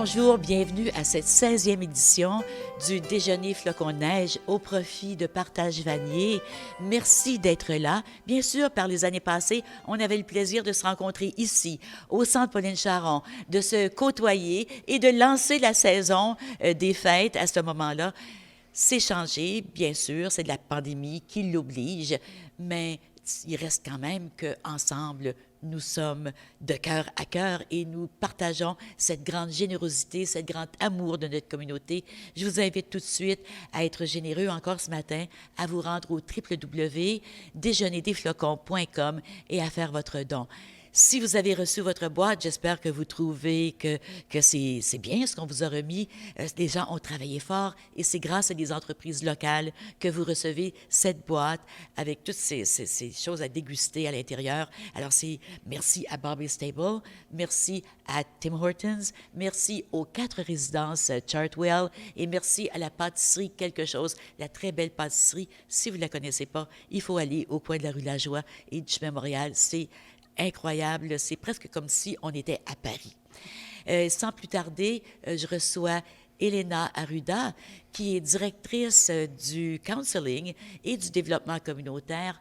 Bonjour, bienvenue à cette 16e édition du Déjeuner Flocon de neige au profit de Partage Vanier. Merci d'être là. Bien sûr, par les années passées, on avait le plaisir de se rencontrer ici, au Centre Pauline Charon, de se côtoyer et de lancer la saison des fêtes à ce moment-là. C'est changé, bien sûr, c'est de la pandémie qui l'oblige, mais il reste quand même qu'ensemble, nous sommes de cœur à cœur et nous partageons cette grande générosité, cette grand amour de notre communauté. Je vous invite tout de suite à être généreux encore ce matin, à vous rendre au www.déjeunerdesflocons.com et à faire votre don. Si vous avez reçu votre boîte, j'espère que vous trouvez que c'est bien ce qu'on vous a remis. Les gens ont travaillé fort et c'est grâce à des entreprises locales que vous recevez cette boîte avec toutes ces choses à déguster à l'intérieur. Alors, merci à Bobby Stable, merci à Tim Hortons, merci aux 4 résidences Chartwell et merci à la pâtisserie Quelque chose, la très belle pâtisserie. Si vous ne la connaissez pas, il faut aller au coin de la rue Lajoie et du chemin Montréal. C'est incroyable, c'est presque comme si on était à Paris. Sans plus tarder, je reçois Elena Arruda, qui est directrice du counseling et du développement communautaire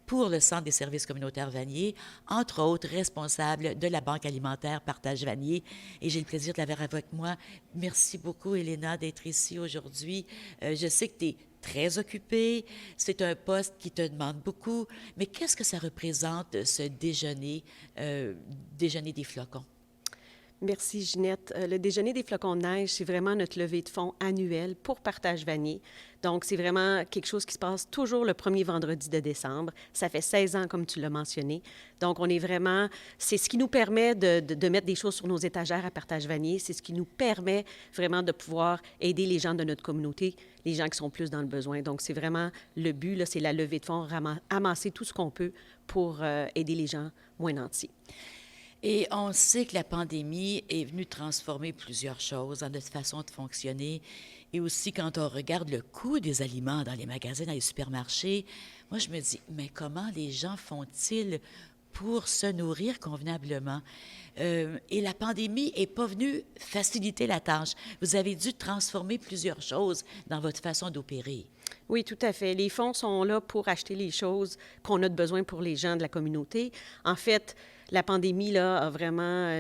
pour le Centre des services communautaires Vanier, entre autres responsable de la Banque alimentaire Partage Vanier. Et j'ai le plaisir de l'avoir avec moi. Merci beaucoup, Elena, d'être ici aujourd'hui. Je sais que tu es très occupée, c'est un poste qui te demande beaucoup, mais qu'est-ce que ça représente, ce déjeuner des flocons? Merci, Ginette. Le Déjeuner des flocons de neige, c'est vraiment notre levée de fonds annuelle pour Partage Vanier. Donc, c'est vraiment quelque chose qui se passe toujours le premier vendredi de décembre. Ça fait 16 ans, comme tu l'as mentionné. Donc, c'est ce qui nous permet de mettre des choses sur nos étagères à Partage Vanier. C'est ce qui nous permet vraiment de pouvoir aider les gens de notre communauté, les gens qui sont plus dans le besoin. Donc, c'est vraiment le but, là, c'est la levée de fonds, amasser tout ce qu'on peut pour aider les gens moins nantis. Et on sait que la pandémie est venue transformer plusieurs choses dans notre façon de fonctionner. Et aussi, quand on regarde le coût des aliments dans les magasins, dans les supermarchés, moi, je me dis, mais comment les gens font-ils pour se nourrir convenablement? Et la pandémie n'est pas venue faciliter la tâche. Vous avez dû transformer plusieurs choses dans votre façon d'opérer. Oui, tout à fait. Les fonds sont là pour acheter les choses qu'on a de besoin pour les gens de la communauté. En fait, la pandémie là,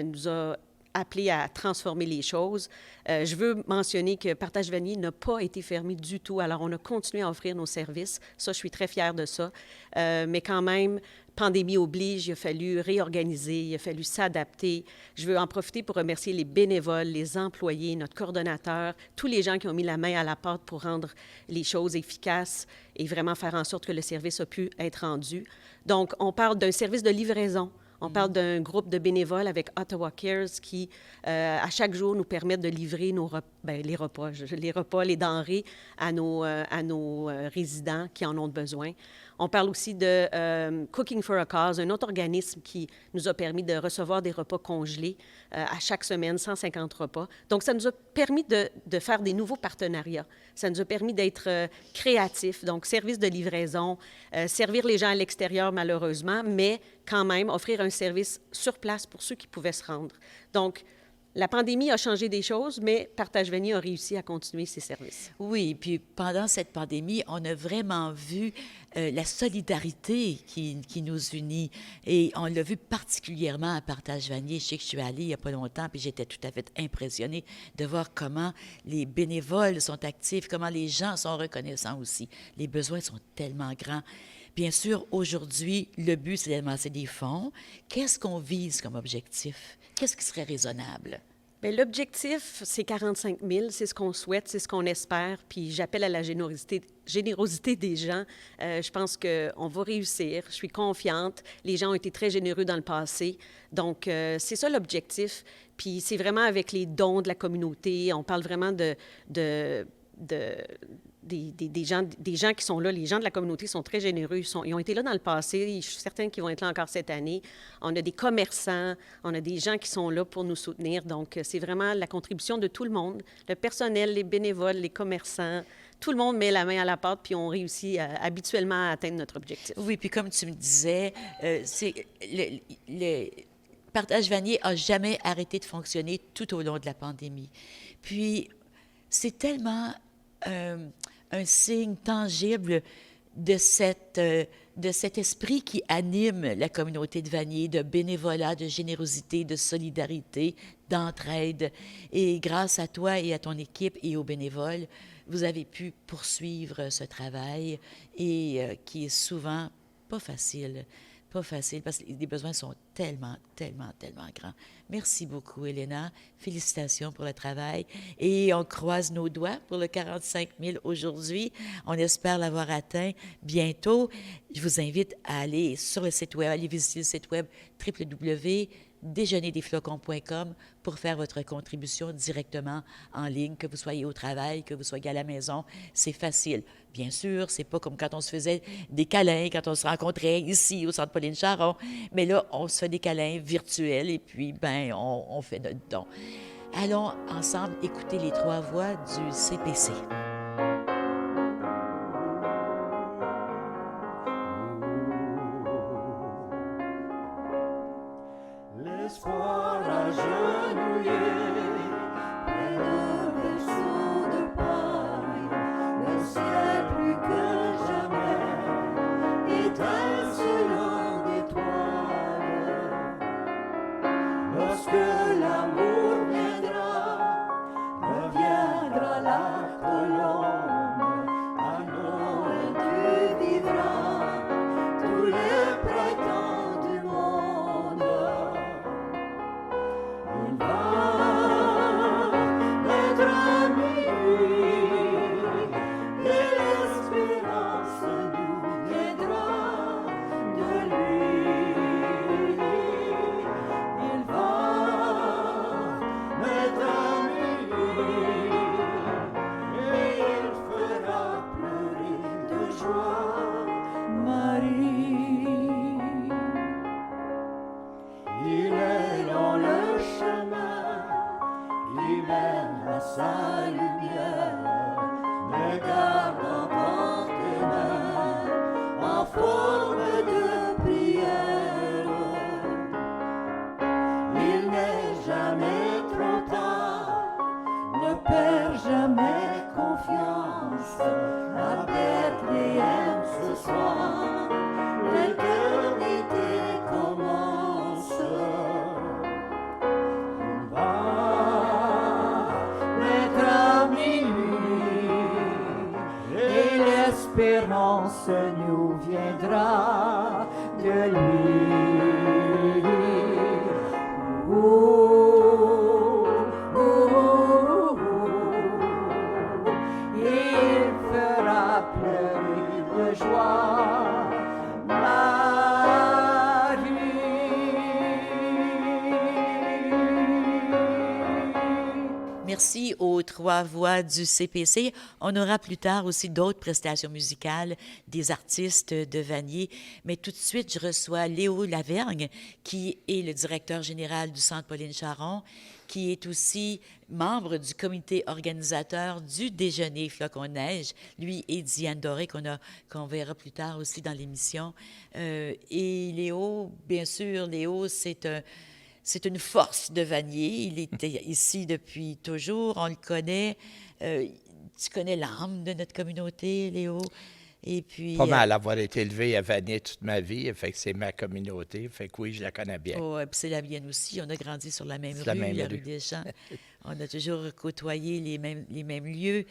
nous a appelé à transformer les choses. Je veux mentionner que Partage Vanier n'a pas été fermé du tout. Alors, on a continué à offrir nos services. Ça, je suis très fière de ça. Mais quand même, pandémie oblige, il a fallu réorganiser, il a fallu s'adapter. Je veux en profiter pour remercier les bénévoles, les employés, notre coordonnateur, tous les gens qui ont mis la main à la pâte pour rendre les choses efficaces et vraiment faire en sorte que le service a pu être rendu. Donc, on parle d'un service de livraison. On parle d'un groupe de bénévoles avec Ottawa Cares qui, à chaque jour, nous permettent de livrer les repas, les denrées à nos résidents qui en ont besoin. On parle aussi de Cooking for a Cause, un autre organisme qui nous a permis de recevoir des repas congelés à chaque semaine, 150 repas. Donc, ça nous a permis de faire des nouveaux partenariats. Ça nous a permis d'être créatifs. Donc, service de livraison, servir les gens à l'extérieur, malheureusement, mais quand même offrir un service sur place pour ceux qui pouvaient se rendre. Donc, la pandémie a changé des choses, mais Partage Vanier a réussi à continuer ses services. Oui, puis pendant cette pandémie, on a vraiment vu la solidarité qui nous unit. Et on l'a vu particulièrement à Partage Vanier. Je sais que je suis allée il n'y a pas longtemps, puis j'étais tout à fait impressionnée de voir comment les bénévoles sont actifs, comment les gens sont reconnaissants aussi. Les besoins sont tellement grands. Bien sûr, aujourd'hui, le but, c'est d'amasser des fonds. Qu'est-ce qu'on vise comme objectif? Qu'est-ce qui serait raisonnable? Bien, l'objectif, c'est 45 000. C'est ce qu'on souhaite, c'est ce qu'on espère. Puis j'appelle à la générosité des gens. Je pense qu'on va réussir. Je suis confiante. Les gens ont été très généreux dans le passé. Donc, c'est ça l'objectif. Puis c'est vraiment avec les dons de la communauté. On parle vraiment des gens qui sont là. Les gens de la communauté sont très généreux. Ils ont été là dans le passé. Je suis certaine qu'ils vont être là encore cette année. On a des commerçants, on a des gens qui sont là pour nous soutenir. Donc, c'est vraiment la contribution de tout le monde, le personnel, les bénévoles, les commerçants. Tout le monde met la main à la pâte, puis on réussit habituellement à atteindre notre objectif. Oui, puis comme tu me disais, c'est le Partage Vanier a jamais arrêté de fonctionner tout au long de la pandémie. Puis, c'est tellement un signe tangible de cet esprit qui anime la communauté de Vanier, de bénévolat, de générosité, de solidarité, d'entraide. Et grâce à toi et à ton équipe et aux bénévoles, vous avez pu poursuivre ce travail et qui est souvent pas facile. Pas facile parce que les besoins sont tellement, tellement, tellement grands. Merci beaucoup, Elena. Félicitations pour le travail. Et on croise nos doigts pour le 45 000 aujourd'hui. On espère l'avoir atteint bientôt. Je vous invite à aller sur le site web, aller visiter le site web www.déjeunerdesflocons.com pour faire votre contribution directement en ligne, que vous soyez au travail, que vous soyez à la maison. C'est facile. Bien sûr, c'est pas comme quand on se faisait des câlins, quand on se rencontrait ici au Centre Pauline Charon, mais là, on se fait des câlins virtuels et puis, on fait notre don. Allons ensemble écouter les 3 voix du CPC. L'espoir agenouillé près d'un berceau de paille, le ciel plus que jamais étincelant d'étoiles. Lorsque l'amour viendra, reviendra la colombe. À Noël tu vivras tous les printemps du monde. Il va être minuit et l'espérance nous viendra de lui. Il va être minuit et il fera pleurer de joie Marie. Il est dans le chemin qui mène à sa lumière, mais garde encore tes mains en forme de prière. Il n'est jamais trop tard, ne perds jamais confiance. À Bethléem ce soir, l'éternité commence. Il va naître à minuit et l'espérance nous viendra de lui. Il fera pleurer de joie Merci aux 3 voix du CPC. On aura plus tard aussi d'autres prestations musicales des artistes de Vanier. Mais tout de suite, je reçois Léo Lavergne, qui est le directeur général du Centre Pauline Charon, qui est aussi membre du comité organisateur du déjeuner Flocon Neige, lui et Diane Doré, qu'on verra plus tard aussi dans l'émission. Et Léo, bien sûr, Léo, c'est une force de Vanier. Il était ici depuis toujours. On le connaît. Tu connais l'âme de notre communauté, Léo. Et puis, Pas mal avoir été élevé à Vanier toute ma vie. Fait que c'est ma communauté. Fait que oui, je la connais bien. Oh, puis c'est la mienne aussi. On a grandi sur la même C'est rue, la même la rue. rue des Champs. On a toujours côtoyé les mêmes lieux.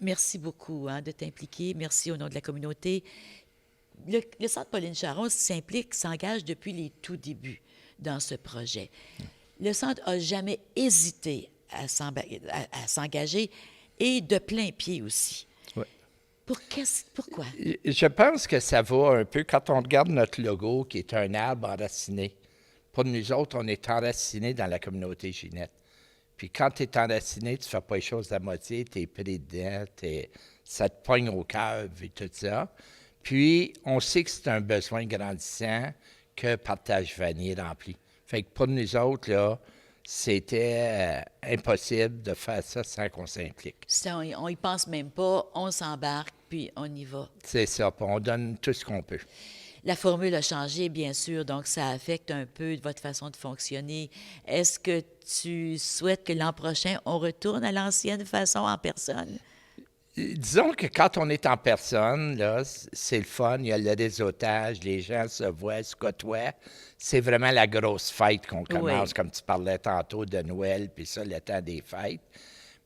Merci beaucoup de t'impliquer. Merci au nom de la communauté. Le Centre Pauline Charon s'engage depuis les tout débuts dans ce projet. Le Centre n'a jamais hésité à s'engager et de plein pied aussi. Ouais. Pourquoi? Je pense que ça va un peu quand on regarde notre logo qui est un arbre enraciné. Pour nous autres, on est enraciné dans la communauté Ginette. Puis quand tu es enraciné, tu ne fais pas les choses à moitié, tu es pris dedans, ça te pogne au cœur et tout ça. Puis on sait que c'est un besoin grandissant que Partage Vanier remplit. Fait que pour nous autres, là, c'était impossible de faire ça sans qu'on s'implique. On y pense même pas, on s'embarque, puis on y va. C'est ça, puis on donne tout ce qu'on peut. La formule a changé, bien sûr, donc ça affecte un peu votre façon de fonctionner. Est-ce que tu souhaites que l'an prochain, on retourne à l'ancienne façon en personne? Disons que quand on est en personne, là, c'est le fun, il y a le réseautage, les gens se voient, se côtoient. C'est vraiment la grosse fête qu'on commence, Oui. comme tu parlais tantôt de Noël, puis ça, le temps des fêtes.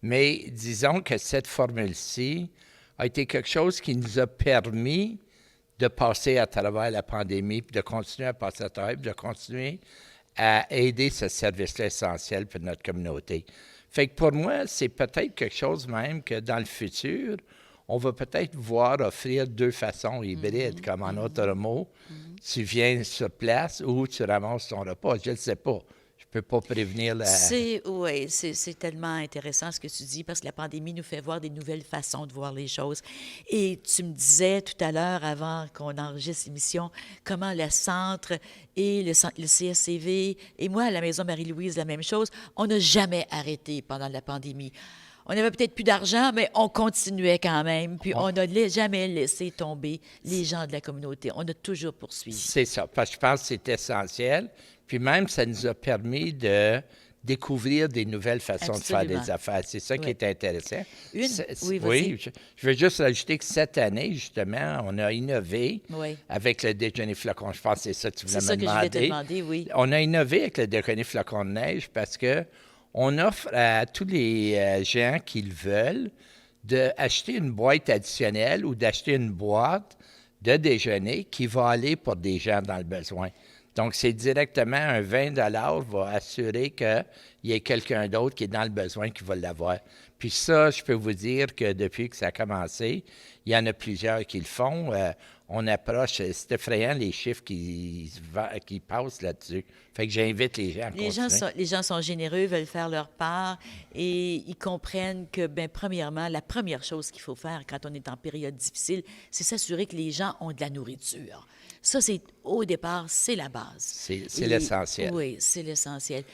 Mais disons que cette formule-ci a été quelque chose qui nous a permis de passer à travers la pandémie, puis de continuer à passer à travers, puis de continuer à aider ce service-là essentiel pour notre communauté. Fait que pour moi, c'est peut-être quelque chose même que dans le futur, on va peut-être pouvoir offrir deux façons hybrides, comme en autre mot, tu viens sur place ou tu ramasses ton repas. Je ne le sais pas. Je ne peux pas prévenir la... Oui, c'est tellement intéressant ce que tu dis parce que la pandémie nous fait voir des nouvelles façons de voir les choses. Et tu me disais tout à l'heure, avant qu'on enregistre l'émission, comment le centre et le CSCV et moi, à la Maison Marie-Louise, la même chose, on n'a jamais arrêté pendant la pandémie. On avait peut-être plus d'argent, mais on continuait quand même. Puis on n'a jamais laissé tomber les gens de la communauté. On a toujours poursuivi. C'est ça, parce que je pense que c'est essentiel. Puis même, ça nous a permis de découvrir des nouvelles façons Absolument. de faire des affaires. C'est ça qui est intéressant. Oui, vas-y. Oui, je veux juste rajouter que cette année, justement, on a innové Oui. avec le déjeuner flocon. Je pense que c'est ça que tu voulais C'est ça me que je demander. voulais te demander, oui. On a innové avec le déjeuner flocon de neige parce que on offre à tous les gens qui le veulent d'acheter une boîte additionnelle ou d'acheter une boîte de déjeuner qui va aller pour des gens dans le besoin. Donc, c'est directement un 20 $ va assurer qu'il y ait quelqu'un d'autre qui est dans le besoin qui va l'avoir. Puis ça, je peux vous dire que depuis que ça a commencé, il y en a plusieurs qui le font. On approche, c'est effrayant les chiffres qui passent là-dessus. Fait que j'invite les gens à continuer. Les gens sont généreux, veulent faire leur part et ils comprennent que, bien, premièrement, la première chose qu'il faut faire quand on est en période difficile, c'est s'assurer que les gens ont de la nourriture. Ça, c'est au départ, c'est la base. C'est l'essentiel. Oui, c'est l'essentiel.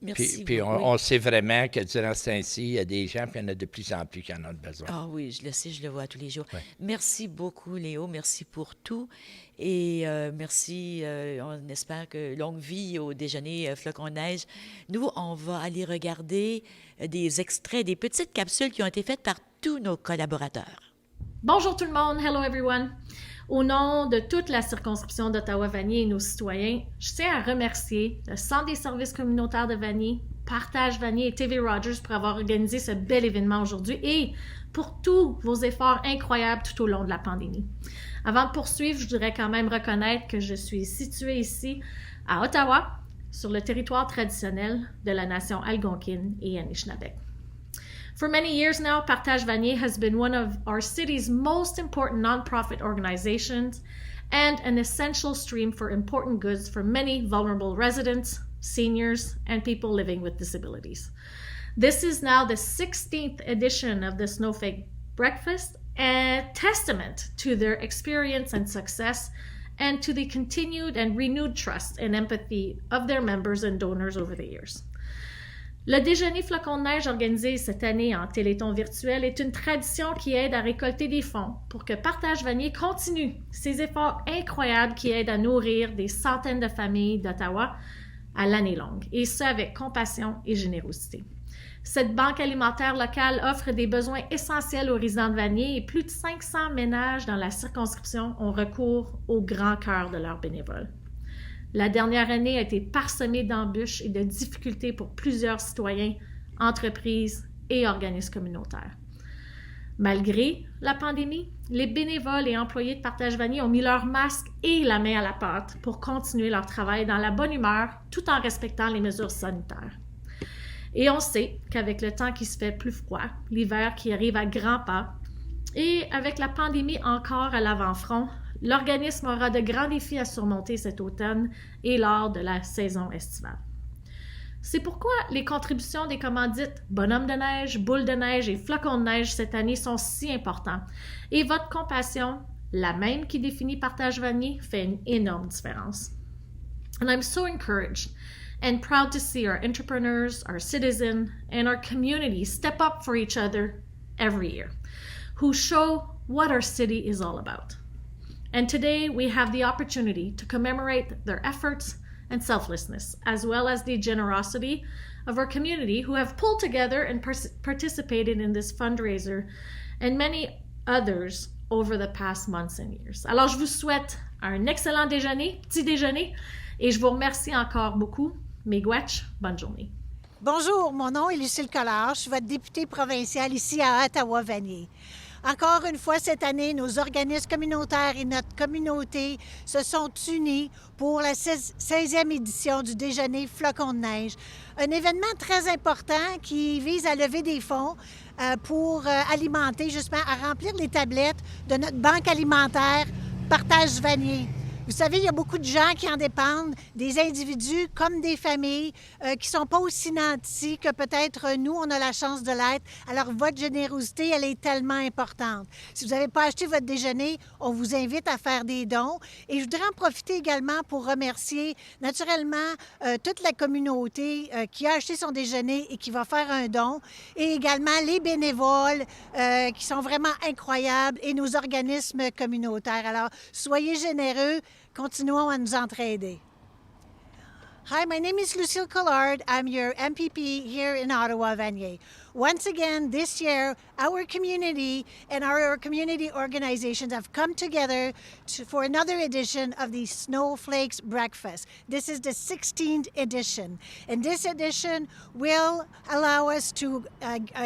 Merci. Puis oui. on sait vraiment que durant ce temps-ci, il y a des gens, puis il y en a de plus en plus qui en ont besoin. Ah oui, je le sais, je le vois tous les jours. Ouais. Merci beaucoup, Léo. Merci pour tout. Et merci, on espère que longue vie au déjeuner flocon de neige. Nous, on va aller regarder des extraits, des petites capsules qui ont été faites par tous nos collaborateurs. Bonjour tout le monde, hello everyone. Au nom de toute la circonscription d'Ottawa-Vanier et nos citoyens, je tiens à remercier le Centre des services communautaires de Vanier, Partage Vanier et TV Rogers pour avoir organisé ce bel événement aujourd'hui et pour tous vos efforts incroyables tout au long de la pandémie. Avant de poursuivre, je voudrais quand même reconnaître que je suis située ici à Ottawa, sur le territoire traditionnel de la nation algonquine et Anishinaabe. For many years now, Partage Vanier has been one of our city's most important nonprofit organizations and an essential stream for important goods for many vulnerable residents, seniors, and people living with disabilities. This is now the 16th edition of the Snowflake Breakfast, a testament to their experience and success and to the continued and renewed trust and empathy of their members and donors over the years. Le déjeuner flocon de neige organisé cette année en Téléthon virtuel est une tradition qui aide à récolter des fonds pour que Partage Vanier continue ses efforts incroyables qui aident à nourrir des centaines de familles d'Ottawa à l'année longue, et ce avec compassion et générosité. Cette banque alimentaire locale offre des besoins essentiels aux résidents de Vanier et plus de 500 ménages dans la circonscription ont recours au grand cœur de leurs bénévoles. La dernière année a été parsemée d'embûches et de difficultés pour plusieurs citoyens, entreprises et organismes communautaires. Malgré la pandémie, les bénévoles et employés de Partage Vanier ont mis leur masque et la main à la pâte pour continuer leur travail dans la bonne humeur tout en respectant les mesures sanitaires. Et on sait qu'avec le temps qui se fait plus froid, l'hiver qui arrive à grands pas, et avec la pandémie encore à l'avant-front, l'organisme aura de grands défis à surmonter cet automne et lors de la saison estivale. C'est pourquoi les contributions des commandites Bonhomme de neige, Boule de neige et Flocon de neige cette année sont si importants. Et votre compassion, la même qui définit Partage Vanier, fait une énorme différence. And I'm so encouraged and proud to see our entrepreneurs, our citizens, and our community step up for each other every year, who show what our city is all about. And today we have the opportunity to commemorate their efforts and selflessness, as well as the generosity of our community who have pulled together and participated in this fundraiser and many others over the past months and years. Alors, je vous souhaite un excellent déjeuner, petit déjeuner, et je vous remercie encore beaucoup. Miigwech, bonne journée. Bonjour, mon nom est Lucille Collard, je suis votre députée provinciale ici à Ottawa-Vanier. Encore une fois, cette année, nos organismes communautaires et notre communauté se sont unis pour la 16e édition du Déjeuner Flocons de neige. Un événement très important qui vise à lever des fonds pour alimenter, justement, à remplir les tablettes de notre banque alimentaire Partage Vanier. Vous savez, il y a beaucoup de gens qui en dépendent, des individus comme des familles qui ne sont pas aussi nantis que peut-être nous, on a la chance de l'être. Alors, votre générosité, elle est tellement importante. Si vous n'avez pas acheté votre déjeuner, on vous invite à faire des dons. Et je voudrais en profiter également pour remercier naturellement toute la communauté qui a acheté son déjeuner et qui va faire un don. Et également les bénévoles qui sont vraiment incroyables et nos organismes communautaires. Alors, soyez généreux. Continuons à nous entraider. Hi, my name is Lucille Collard. I'm your MPP here in Ottawa-Vanier. Once again, this year, our community and our community organizations have come together for another edition of the Snowflakes Breakfast. This is the 16th edition. And this edition will allow us to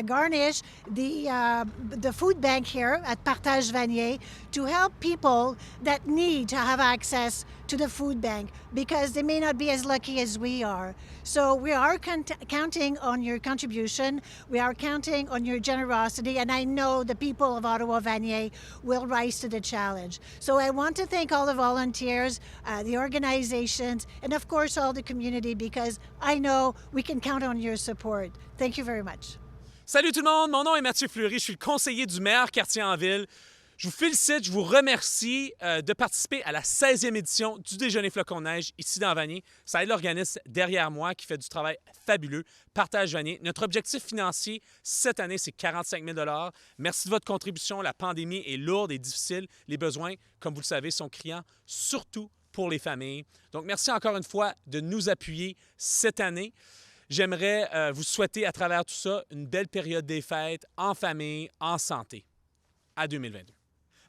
garnish the food bank here at Partage Vanier to help people that need to have access to the food bank because they may not be as lucky as we are. So we are counting on your contribution. We are counting on your generosity, and I know the people of Ottawa-Vanier will rise to the challenge. So I want to thank all the volunteers, the organizations, and of course all the community because I know we can count on your support. Thank you very much. Salut tout le monde, mon nom est Mathieu Fleury, je suis le conseiller du maire Cartier-en-Ville. Je vous félicite, je vous remercie de participer à la 16e édition du Déjeuner Flocons de neige ici dans Vanier. Ça aide l'organisme derrière moi qui fait du travail fabuleux, Partage Vanier. Notre objectif financier cette année, c'est 45 000 $. Merci de votre contribution. La pandémie est lourde et difficile. Les besoins, comme vous le savez, sont criants, surtout pour les familles. Donc, merci encore une fois de nous appuyer cette année. J'aimerais vous souhaiter à travers tout ça une belle période des fêtes en famille, en santé. À 2022.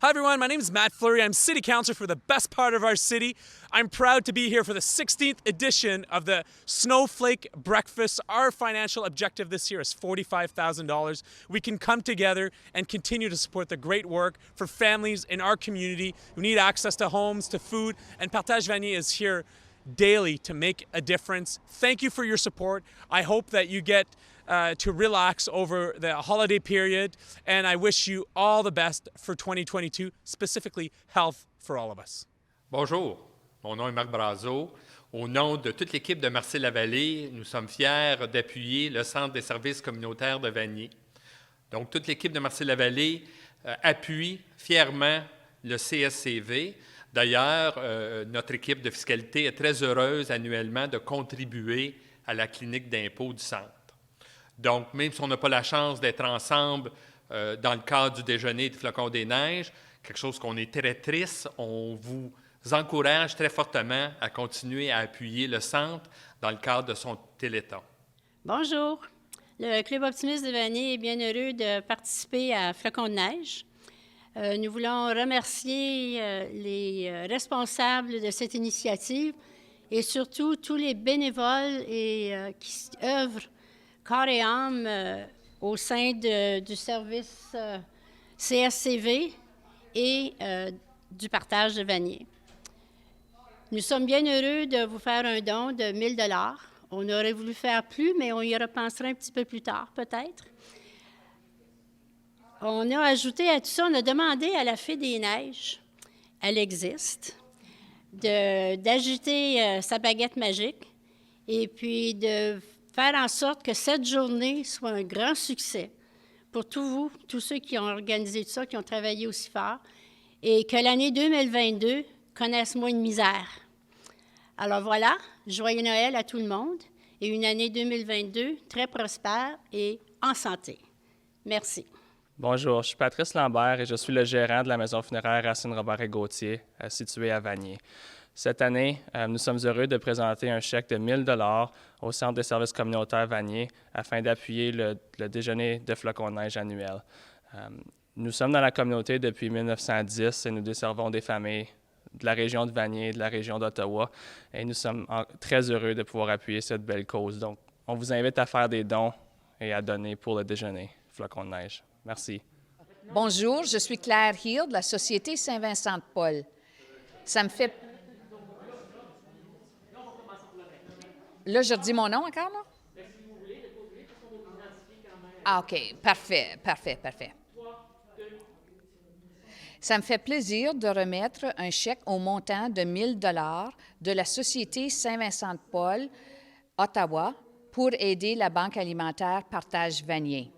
Hi everyone, my name is Matt Fleury. I'm City Councilor for the best part of our city. I'm proud to be here for the 16th edition of the Snowflake Breakfast. Our financial objective this year is $45,000. We can come together and continue to support the great work for families in our community who need access to homes, to food, and Partage Vanier is here daily to make a difference. Thank you for your support. I hope that you get to relax over the holiday period, and I wish you all the best for 2022, specifically health for all of us. Bonjour, mon nom est Marc Brazeau. Au nom de toute l'équipe de Marcy-la-Vallée, nous sommes fiers d'appuyer le Centre des services communautaires de Vanier. Donc, toute l'équipe de Marcy-la-Vallée appuie fièrement le CSCV. D'ailleurs, notre équipe de fiscalité est très heureuse annuellement de contribuer à la clinique d'impôt du centre. Donc, même si on n'a pas la chance d'être ensemble dans le cadre du déjeuner de Flocons des neiges, quelque chose qu'on est très triste, on vous encourage très fortement à continuer à appuyer le centre dans le cadre de son téléthon. Bonjour. Le Club optimiste de Vanier est bien heureux de participer à Flocons de neige. Nous voulons remercier les responsables de cette initiative et surtout tous les bénévoles qui œuvrent corps et âme au sein du service CSCV et du Partage de Vanier. Nous sommes bien heureux de vous faire un don de 1 000 $. On aurait voulu faire plus, mais on y repensera un petit peu plus tard, peut-être. On a ajouté à tout ça, on a demandé à la Fée des Neiges, elle existe, d'agiter sa baguette magique et puis de faire en sorte que cette journée soit un grand succès pour tous ceux qui ont organisé tout ça, qui ont travaillé aussi fort, et que l'année 2022 connaisse moins de misère. Alors voilà, joyeux Noël à tout le monde et une année 2022 très prospère et en santé. Merci. Bonjour, je suis Patrice Lambert et je suis le gérant de la maison funéraire Racine Robert et Gauthier, située à Vanier. Cette année, nous sommes heureux de présenter un chèque de 1 000 $ au Centre des services communautaires Vanier afin d'appuyer le déjeuner de flocons de neige annuel. Nous sommes dans la communauté depuis 1910 et nous desservons des familles de la région de Vanier et de la région d'Ottawa et nous sommes très heureux de pouvoir appuyer cette belle cause. Donc, on vous invite à faire des dons et à donner pour le déjeuner flocons de neige. Merci. Bonjour, je suis Claire Hill de la Société Saint-Vincent-de-Paul. Ça me fait... Là, je redis mon nom encore, là? Ah, OK. Parfait. Ça me fait plaisir de remettre un chèque au montant de 1 000 $ de la Société Saint-Vincent-de-Paul, Ottawa, pour aider la Banque alimentaire Partage Vanier.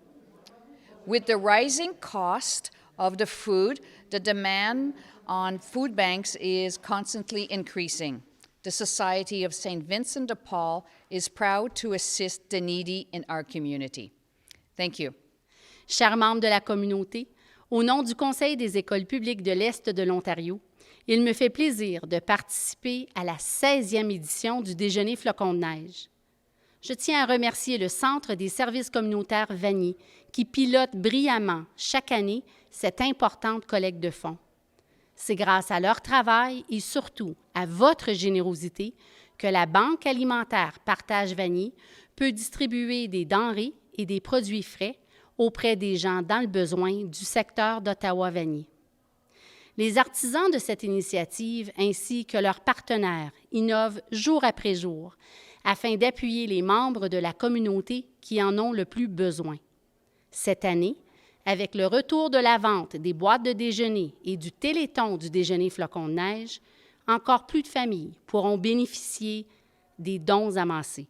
With the rising cost of the food, the demand on food banks is constantly increasing. The Society of St. Vincent de Paul is proud to assist the needy in our community. Thank you. Chers membres de la communauté, au nom du Conseil des écoles publiques de l'Est de l'Ontario, il me fait plaisir de participer à la 16e édition du Déjeuner flocons de neige. Je tiens à remercier le Centre des services communautaires Vanier qui pilote brillamment chaque année cette importante collecte de fonds. C'est grâce à leur travail et surtout à votre générosité que la Banque alimentaire Partage Vanier peut distribuer des denrées et des produits frais auprès des gens dans le besoin du secteur d'Ottawa-Vanier. Les artisans de cette initiative ainsi que leurs partenaires innovent jour après jour afin d'appuyer les membres de la communauté qui en ont le plus besoin. Cette année, avec le retour de la vente des boîtes de déjeuner et du téléthon du déjeuner flocons de neige, encore plus de familles pourront bénéficier des dons amassés.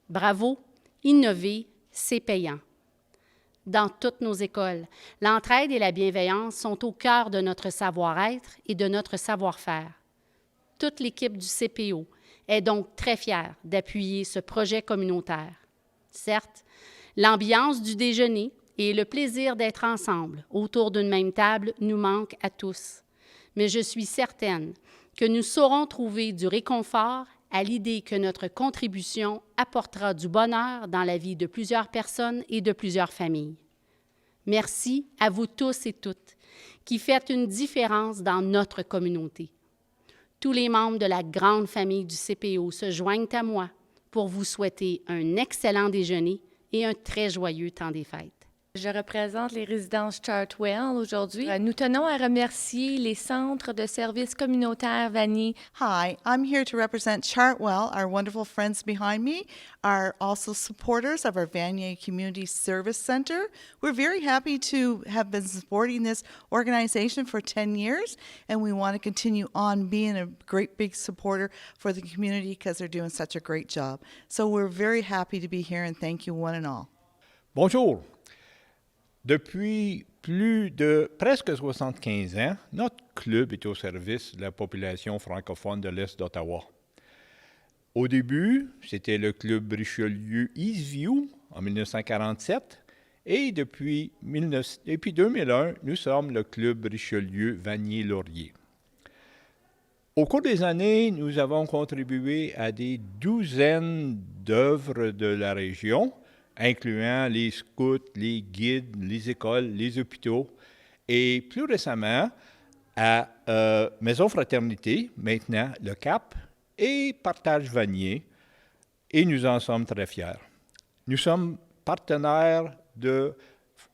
Bravo, innover, c'est payant. Dans toutes nos écoles, l'entraide et la bienveillance sont au cœur de notre savoir-être et de notre savoir-faire. Toute l'équipe du CPO est donc très fière d'appuyer ce projet communautaire. Certes, l'ambiance du déjeuner et le plaisir d'être ensemble autour d'une même table nous manquent à tous. Mais je suis certaine que nous saurons trouver du réconfort à l'idée que notre contribution apportera du bonheur dans la vie de plusieurs personnes et de plusieurs familles. Merci à vous tous et toutes qui faites une différence dans notre communauté. Tous les membres de la grande famille du CPO se joignent à moi pour vous souhaiter un excellent déjeuner et un très joyeux temps des fêtes. Je représente les résidences Chartwell aujourd'hui. Nous tenons à remercier les centres de services communautaires Vanier. Hi, I'm here to represent Chartwell. Our wonderful friends behind me are also supporters of our Vanier Community Service Center. We're very happy to have been supporting this organization for 10 years, and we want to continue on being a great big supporter for the community because they're doing such a great job. So we're very happy to be here, and thank you one and all. Bonjour. Depuis plus de presque 75 ans, notre club est au service de la population francophone de l'Est d'Ottawa. Au début, c'était le club Richelieu Eastview en 1947 et depuis 2001, nous sommes le club Richelieu Vanier-Laurier. Au cours des années, nous avons contribué à des douzaines d'œuvres de la région, incluant les scouts, les guides, les écoles, les hôpitaux, et plus récemment à Maison Fraternité, maintenant le CAP, et Partage Vanier, et nous en sommes très fiers. Nous sommes partenaires de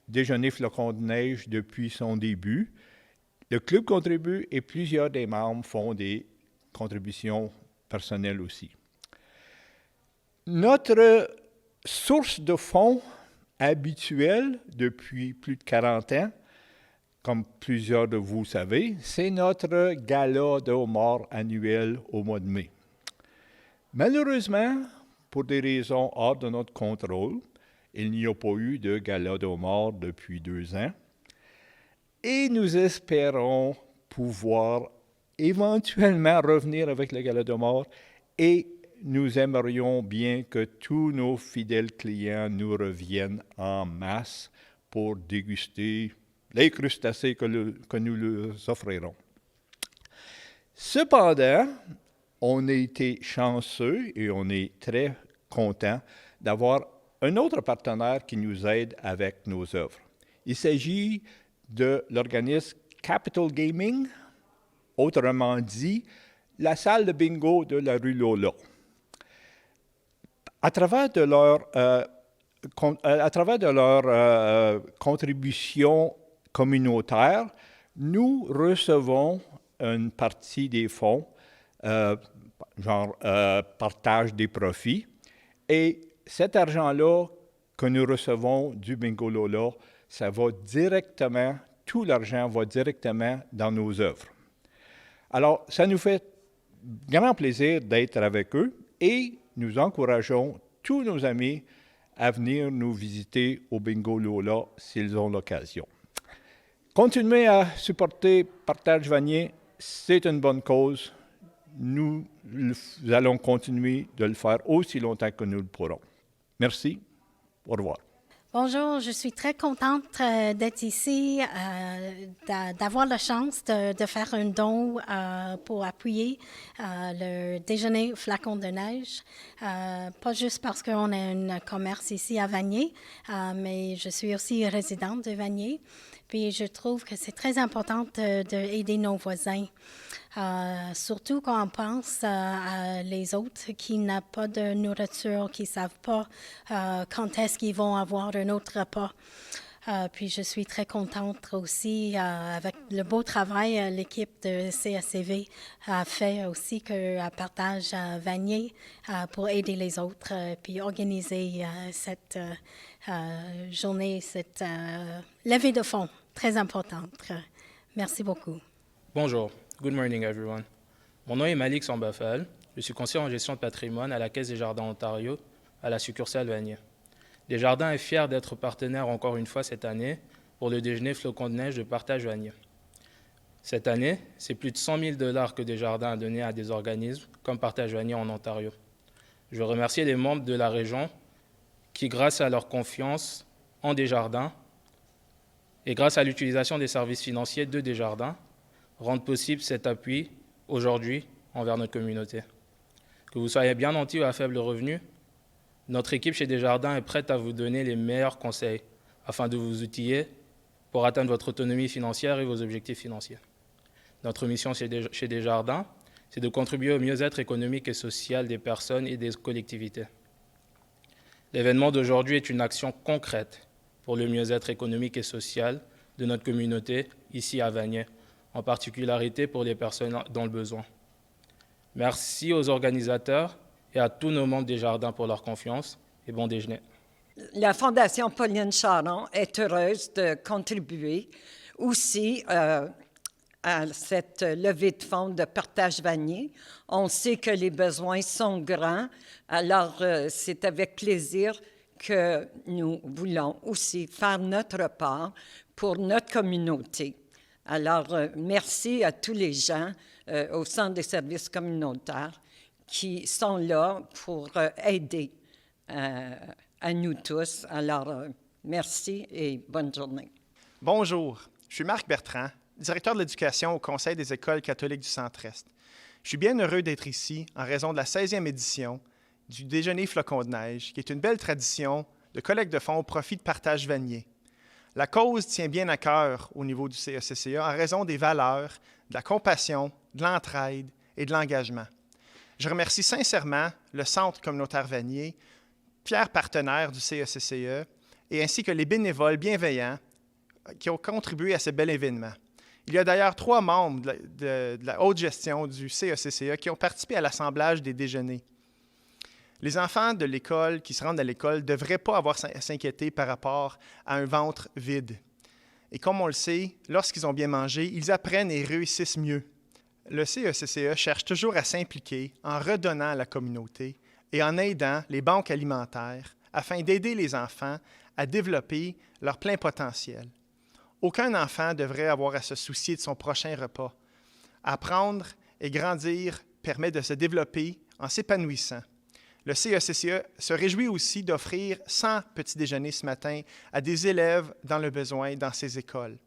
Déjeuner flocons de neige depuis son début. Le club contribue et plusieurs des membres font des contributions personnelles aussi. Notre source de fonds habituelle depuis plus de 40 ans, comme plusieurs de vous savez, c'est notre gala de homard annuel au mois de mai. Malheureusement, pour des raisons hors de notre contrôle, il n'y a pas eu de gala de homard depuis 2 ans. Et nous espérons pouvoir éventuellement revenir avec le gala de homard et nous aimerions bien que tous nos fidèles clients nous reviennent en masse pour déguster les crustacés que nous leur offrirons. Cependant, on a été chanceux et on est très content d'avoir un autre partenaire qui nous aide avec nos œuvres. Il s'agit de l'organisme Capital Gaming, autrement dit, la salle de bingo de la rue Lola. À travers de leur contribution communautaire, nous recevons une partie des fonds, partage des profits, et cet argent-là que nous recevons du Bingo Lola, ça va directement, tout l'argent va directement dans nos œuvres. Alors, ça nous fait grand plaisir d'être avec eux et nous encourageons tous nos amis à venir nous visiter au Bingo Lola s'ils ont l'occasion. Continuez à supporter Partage Vanier, c'est une bonne cause. Nous allons continuer de le faire aussi longtemps que nous le pourrons. Merci. Au revoir. Bonjour, je suis très contente d'être ici, d'avoir la chance de faire un don pour appuyer le déjeuner flacon de neige. Pas juste parce qu'on a un commerce ici à Vanier, mais je suis aussi résidente de Vanier. Puis je trouve que c'est très important d'aider nos voisins. Surtout quand on pense à les autres qui n'ont pas de nourriture, qui ne savent pas quand est-ce qu'ils vont avoir un autre repas. Puis je suis très contente aussi avec le beau travail l'équipe de CACV a fait aussi qu'elle partage Vanier pour aider les autres puis organiser cette journée, cette levée de fonds très importante. Merci beaucoup. Bonjour. Good morning, everyone. Mon nom est Malik Sambafal. Je suis conseiller en gestion de patrimoine à la Caisse des Jardins Ontario, à la succursale Vanier. Desjardins est fier d'être partenaire encore une fois cette année pour le déjeuner flocon de neige de Partage Vanier. Cette année, c'est plus de 100 000 $ que Desjardins a donné à des organismes comme Partage Vanier en Ontario. Je veux remercier les membres de la région qui, grâce à leur confiance en Desjardins et grâce à l'utilisation des services financiers de Desjardins, rendent possible cet appui aujourd'hui envers notre communauté. Que vous soyez bien nantis ou à faible revenu, notre équipe chez Desjardins est prête à vous donner les meilleurs conseils afin de vous outiller pour atteindre votre autonomie financière et vos objectifs financiers. Notre mission chez Desjardins, c'est de contribuer au mieux-être économique et social des personnes et des collectivités. L'événement d'aujourd'hui est une action concrète pour le mieux-être économique et social de notre communauté ici à Vanier, en particularité pour les personnes dans le besoin. Merci aux organisateurs et à tous nos membres des Jardins pour leur confiance et bon déjeuner. La Fondation Pauline Charon est heureuse de contribuer aussi à cette levée de fonds de Partage Vanier. On sait que les besoins sont grands, alors c'est avec plaisir que nous voulons aussi faire notre part pour notre communauté. Alors, merci à tous les gens au Centre des services communautaires qui sont là pour aider à nous tous. Alors, merci et bonne journée. Bonjour, je suis Marc Bertrand, directeur de l'éducation au Conseil des écoles catholiques du Centre-Est. Je suis bien heureux d'être ici en raison de la 16e édition du Déjeuner flocon de neige, qui est une belle tradition de collecte de fonds au profit de Partage Vanier. La cause tient bien à cœur au niveau du CECCA en raison des valeurs, de la compassion, de l'entraide et de l'engagement. Je remercie sincèrement le Centre communautaire Vanier, fier partenaire du CECCA, et ainsi que les bénévoles bienveillants qui ont contribué à ce bel événement. Il y a d'ailleurs 3 membres de la haute gestion du CECCA qui ont participé à l'assemblage des déjeuners. Les enfants de l'école qui se rendent à l'école ne devraient pas avoir à s'inquiéter par rapport à un ventre vide. Et comme on le sait, lorsqu'ils ont bien mangé, ils apprennent et réussissent mieux. Le CECCA cherche toujours à s'impliquer en redonnant à la communauté et en aidant les banques alimentaires afin d'aider les enfants à développer leur plein potentiel. Aucun enfant ne devrait avoir à se soucier de son prochain repas. Apprendre et grandir permet de se développer en s'épanouissant. Le CECCA se réjouit aussi d'offrir 100 petits déjeuners ce matin à des élèves dans le besoin dans ces écoles.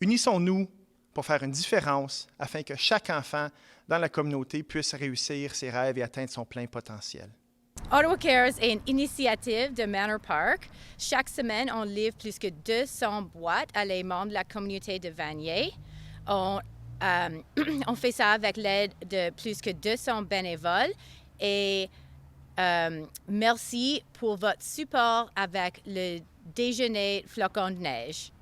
Unissons-nous pour faire une différence afin que chaque enfant dans la communauté puisse réussir ses rêves et atteindre son plein potentiel. Ottawa Cares est une initiative de Manor Park. Chaque semaine, on livre plus que 200 boîtes à les membres de la communauté de Vanier. On fait ça avec l'aide de plus que 200 bénévoles et merci pour votre support avec le déjeuner flocon de neige.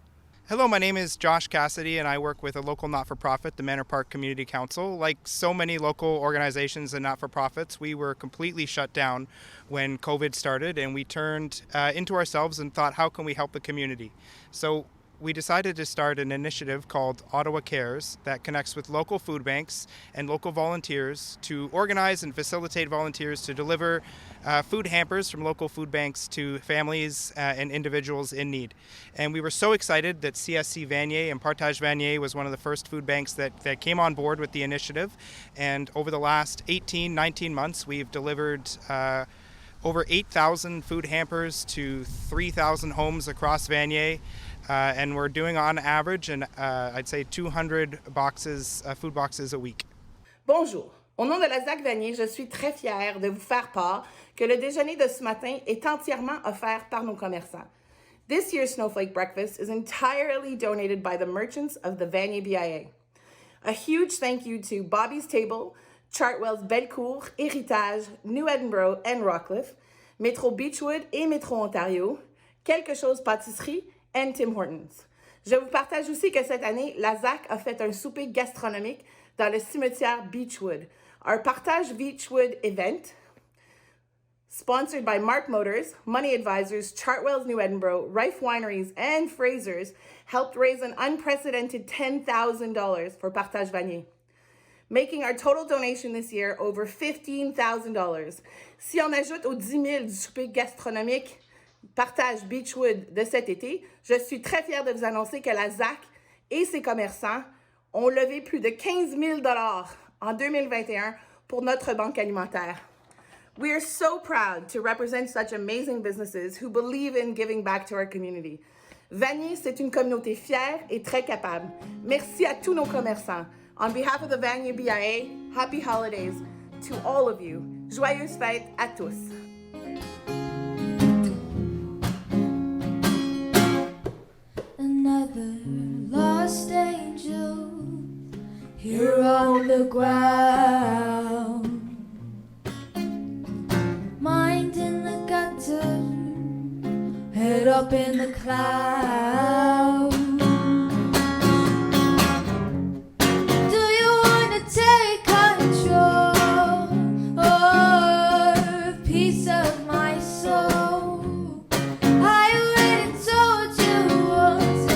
Hello, my name is Josh Cassidy, and I work with a local not-for-profit, the Manor Park Community Council. Like so many local organizations and not-for-profits, we were completely shut down when COVID started, and we turned into ourselves and thought, how can we help the community? So we decided to start an initiative called Ottawa Cares that connects with local food banks and local volunteers to organize and facilitate volunteers to deliver food hampers from local food banks to families and individuals in need. And we were so excited that CSC Vanier and Partage Vanier was one of the first food banks that came on board with the initiative. And over the last 18, 19 months, we've delivered over 8,000 food hampers to 3,000 homes across Vanier. And we're doing on average, I'd say 200 food boxes a week. Bonjour. Au nom de la ZAC Vanier, je suis très fière de vous faire part que le déjeuner de ce matin est entièrement offert par nos commerçants. This year's Snowflake Breakfast is entirely donated by the merchants of the Vanier BIA. A huge thank you to Bobby's Table, Chartwell's Bellecour, Héritage, New Edinburgh and Rockcliffe, Métro Beechwood et Métro Ontario, Quelque chose Pâtisserie, and Tim Hortons. Je vous partage aussi que cette année, la ZAC a fait un souper gastronomique dans le cimetière Beechwood. Our Partage Beechwood event, sponsored by Mark Motors, Money Advisors, Chartwell's New Edinburgh, Rife Wineries, and Fraser's, helped raise an unprecedented $10,000 for Partage Vanier, making our total donation this year over $15,000. Si on ajoute aux 10 000 du souper gastronomique Partage Beechwood de cet été, je suis très fière de vous annoncer que la ZAC et ses commerçants ont levé plus de 15 000 $ en 2021 pour notre banque alimentaire. We are so proud to represent such amazing businesses who believe in giving back to our community. Vanier, c'est une communauté fière et très capable. Merci à tous nos commerçants. On behalf of the Vanier BIA, happy holidays to all of you. Joyeuses fêtes à tous. Another lost angel here on the ground, mind in the gutter, head up in the clouds. Do you wanna take control or a piece of my soul? I already told you once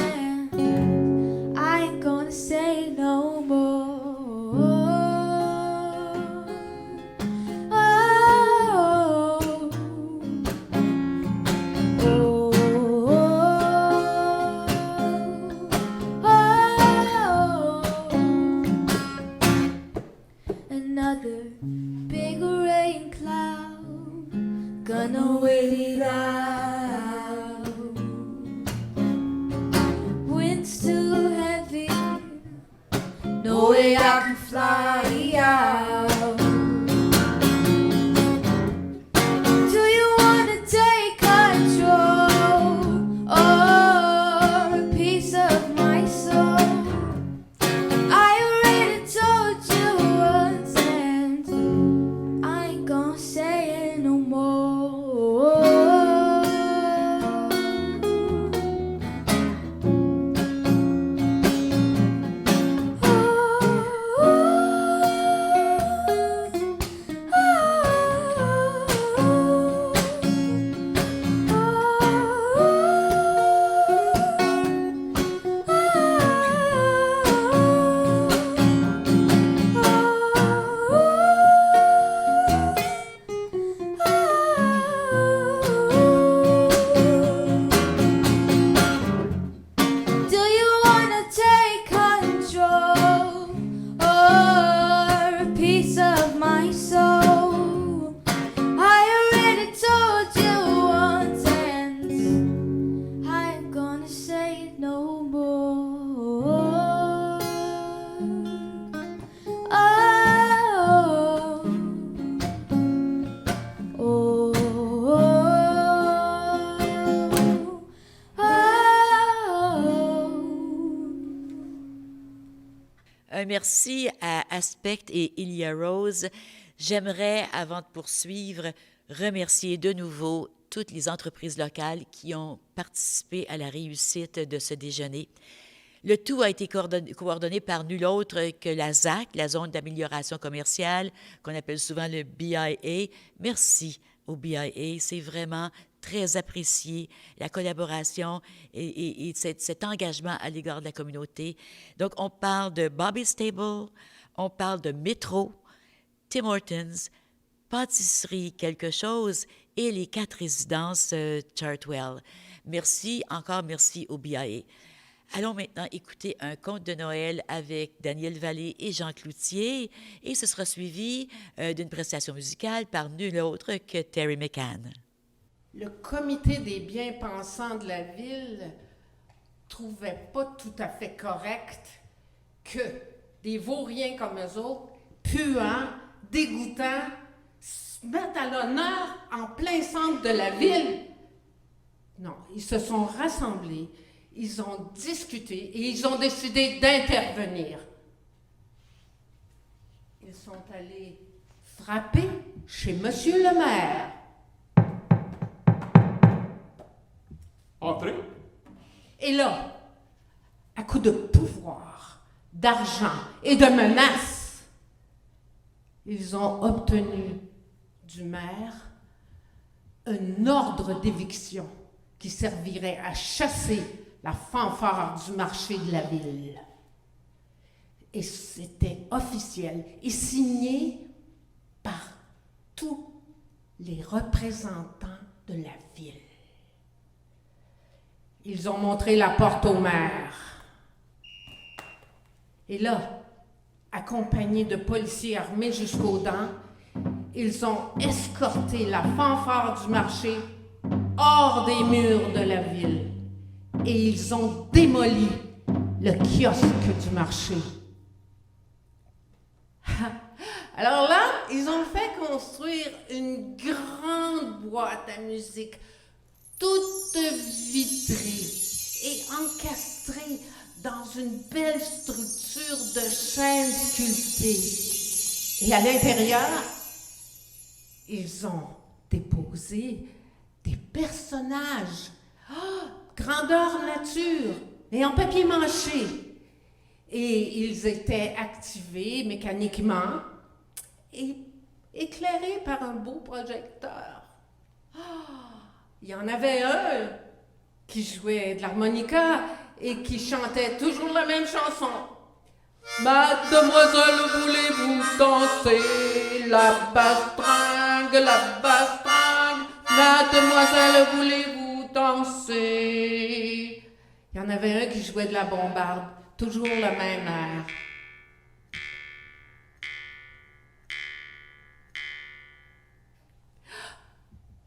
and I ain't gonna say no more. Another big rain cloud, gonna wait it out. Wind's too heavy, no way I can fly out. Do you wanna take control or a piece of my soul? I already told you once and I ain't gonna say it no more. Un merci à Aspect et Ilia Rose. J'aimerais, avant de poursuivre, remercier de nouveau toutes les entreprises locales qui ont participé à la réussite de ce déjeuner. Le tout a été coordonné par nul autre que la ZAC, la zone d'amélioration commerciale, qu'on appelle souvent le BIA. Merci au BIA, c'est vraiment très apprécié, la collaboration et cet engagement à l'égard de la communauté. Donc, on parle de Bobby's Table, on parle de Métro, Tim Hortons, Pâtisserie quelque chose et les 4 résidences Chartwell. Merci, encore merci au BIA. Allons maintenant écouter un conte de Noël avec Daniel Vallée et Jean Cloutier et ce sera suivi d'une prestation musicale par nul autre que Terry McCann. Le comité des bien-pensants de la ville trouvait pas tout à fait correct que des vauriens comme eux autres, puants, dégoûtants, se mettent à l'honneur en plein centre de la ville. Non, ils se sont rassemblés, ils ont discuté et ils ont décidé d'intervenir. Ils sont allés frapper chez Monsieur le maire. Entrez. Et là, à coup de pouvoir, d'argent et de menaces, ils ont obtenu du maire un ordre d'éviction qui servirait à chasser la fanfare du marché de la ville. Et c'était officiel et signé par tous les représentants de la ville. Ils ont montré la porte au maire. Et là, accompagnés de policiers armés jusqu'aux dents, ils ont escorté la fanfare du marché hors des murs de la ville. Et ils ont démoli le kiosque du marché. Alors là, ils ont fait construire une grande boîte à musique, toute vitrée et encastrée dans une belle structure de chaînes sculptées. Et à l'intérieur, ils ont déposé des personnages, grandeur nature et en papier mâché. Et ils étaient activés mécaniquement et éclairés par un beau projecteur. Il y en avait un qui jouait de l'harmonica et qui chantait toujours la même chanson. Mademoiselle, voulez-vous danser la bastringue, la bastringue? Mademoiselle, voulez-vous danser? Il y en avait un qui jouait de la bombarde, toujours le même air.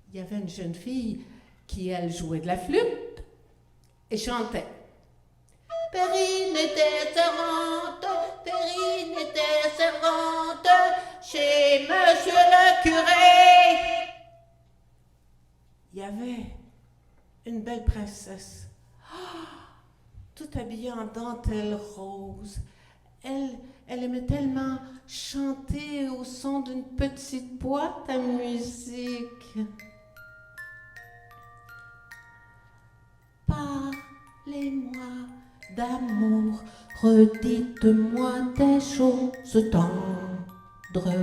Il y avait une jeune fille qui, elle, jouait de la flûte et chantait. Perrine était servante chez Monsieur le curé. Il y avait une belle princesse, tout habillée en dentelle rose. Elle aimait tellement chanter au son d'une petite boîte à musique. Parlez-moi d'amour, redites-moi des choses tendres.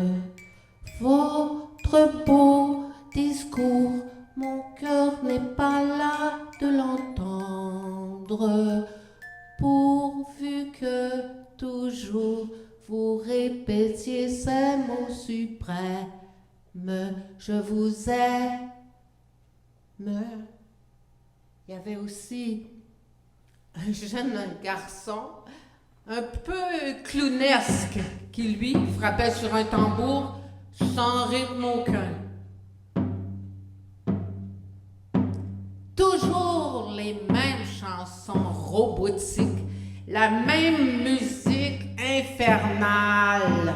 Votre beau discours, mon cœur n'est pas là de l'entendre. Pourvu que toujours vous répétiez ces mots suprêmes, je vous aime. Il y avait aussi un jeune garçon, un peu clownesque, qui lui frappait sur un tambour sans rythme aucun. Toujours les mêmes chansons robotiques, la même musique infernale.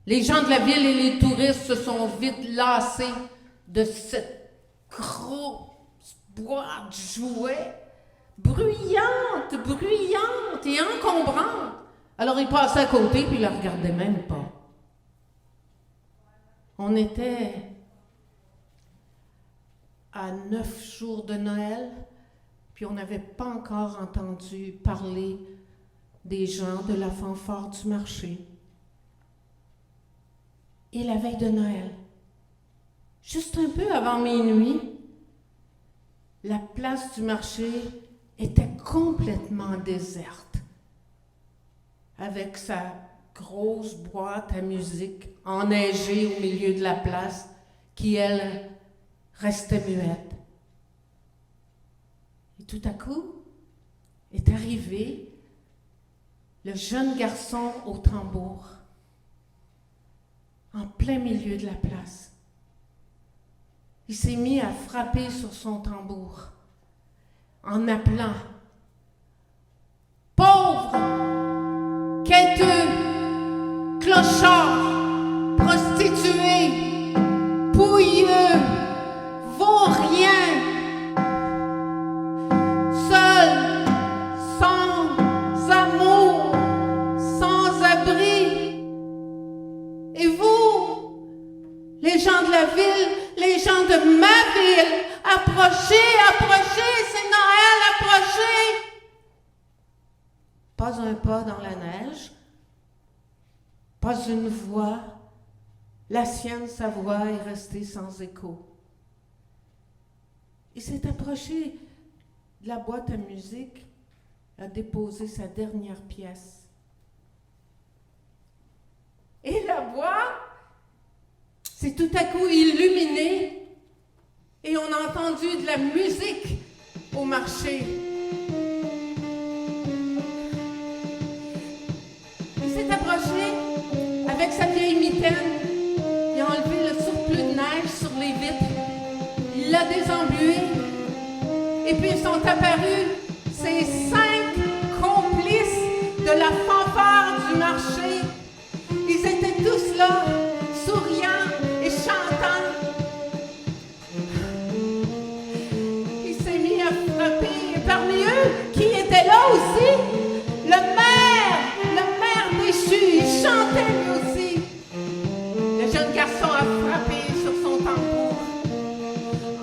Les gens de la ville et les touristes se sont vite lassés de cette grosse boîte de jouets bruyante et encombrante. Alors il passait à côté, puis il la regardait même pas. On était à 9 jours de Noël, puis on n'avait pas encore entendu parler des gens de la fanfare du marché. Et la veille de Noël, juste un peu avant minuit, la place du marché était complètement déserte, avec sa grosse boîte à musique enneigée au milieu de la place, qui, elle, restait muette. Et tout à coup, est arrivé le jeune garçon au tambour, en plein milieu de la place. Il s'est mis à frapper sur son tambour, en appelant « Pauvres, quêteux, clochards, prostituées, pouilleux, vauriens, seuls, sans amour, sans abri. Et vous, les gens de la ville, les gens de ma ville, approchez, approchez, c'est Noël, approchez! » Pas un pas dans la neige, pas une voix. La sienne, sa voix, est restée sans écho. Il s'est approché de la boîte à musique, a déposé sa dernière pièce. Et la boîte s'est tout à coup illuminée et on a entendu de la musique au marché. Il s'est approché avec sa vieille mitaine. Il a enlevé le surplus de neige sur les vitres. Il l'a désenglué. Et puis sont apparus ces 5 complices de la fanfare du marché. Ils étaient tous là, souriants et chantants. Il s'est mis à frapper. Et parmi eux, qui était là aussi, le maire déchu, il chantait lui aussi. Le jeune garçon a frappé sur son tambour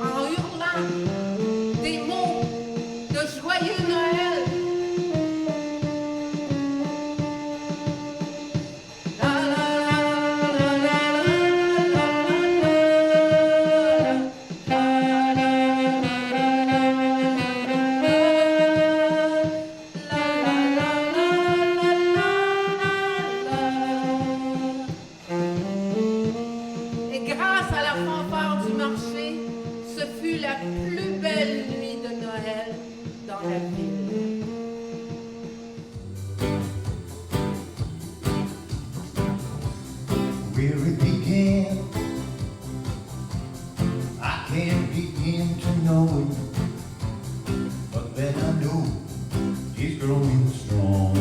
en hurlant des mots de joyeux Noël. Et grâce à la fanfare du marché, ce fut la plus belle nuit de Noël dans la ville. Where it began, I can't begin to know it, but then I know it's growing strong.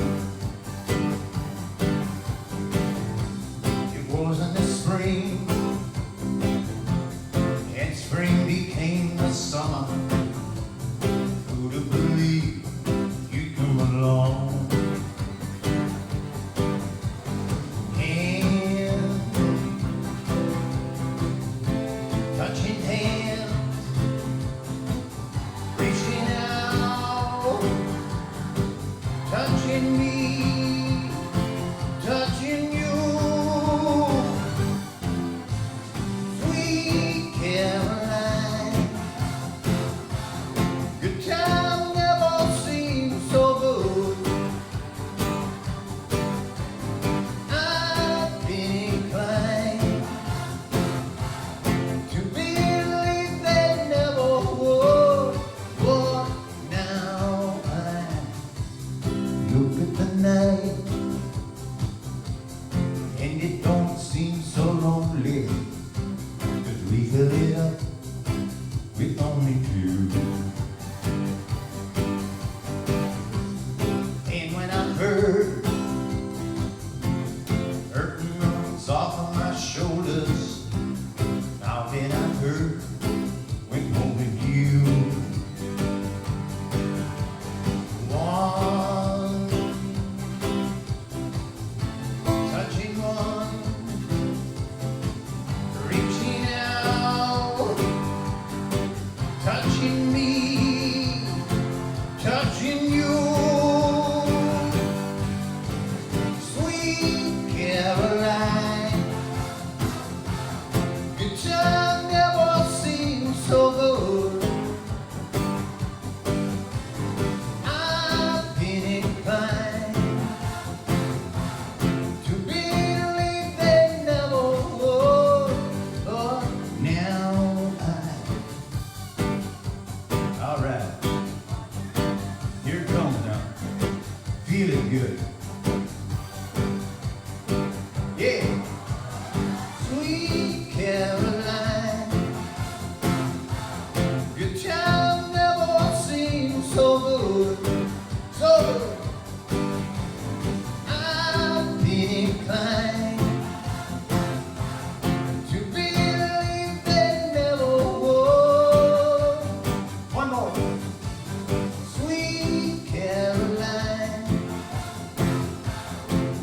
It wasn't the spring, and spring became the summer. Who'd have believed you'd come along? Touching hands, reaching out, touching me, touching you. Sweet Caroline, your time never seemed so good. I've been inclined to believe they never would, but now I look at the night and it don't seem so lonely, 'cause we fill it up with only 2. And when I heard hurting runs off of my shoulders, now then I heard went home with you. One Yeah, sweet Caroline, your child never seemed so good, so good. I've been inclined to believe there never was. One more. Sweet Caroline,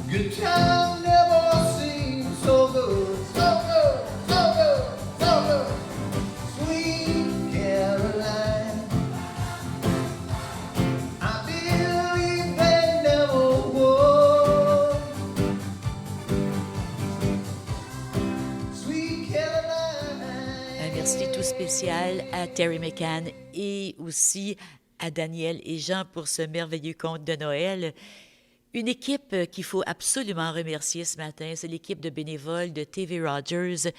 your child never seemed so good, so good, so good, so good. Sweet Caroline, I believe there never was. Sweet Caroline. Un merci tout spécial à Terry McCann et aussi à Daniel et Jean pour ce merveilleux conte de Noël. Une équipe qu'il faut absolument remercier ce matin, c'est l'équipe de bénévoles de TV Rogers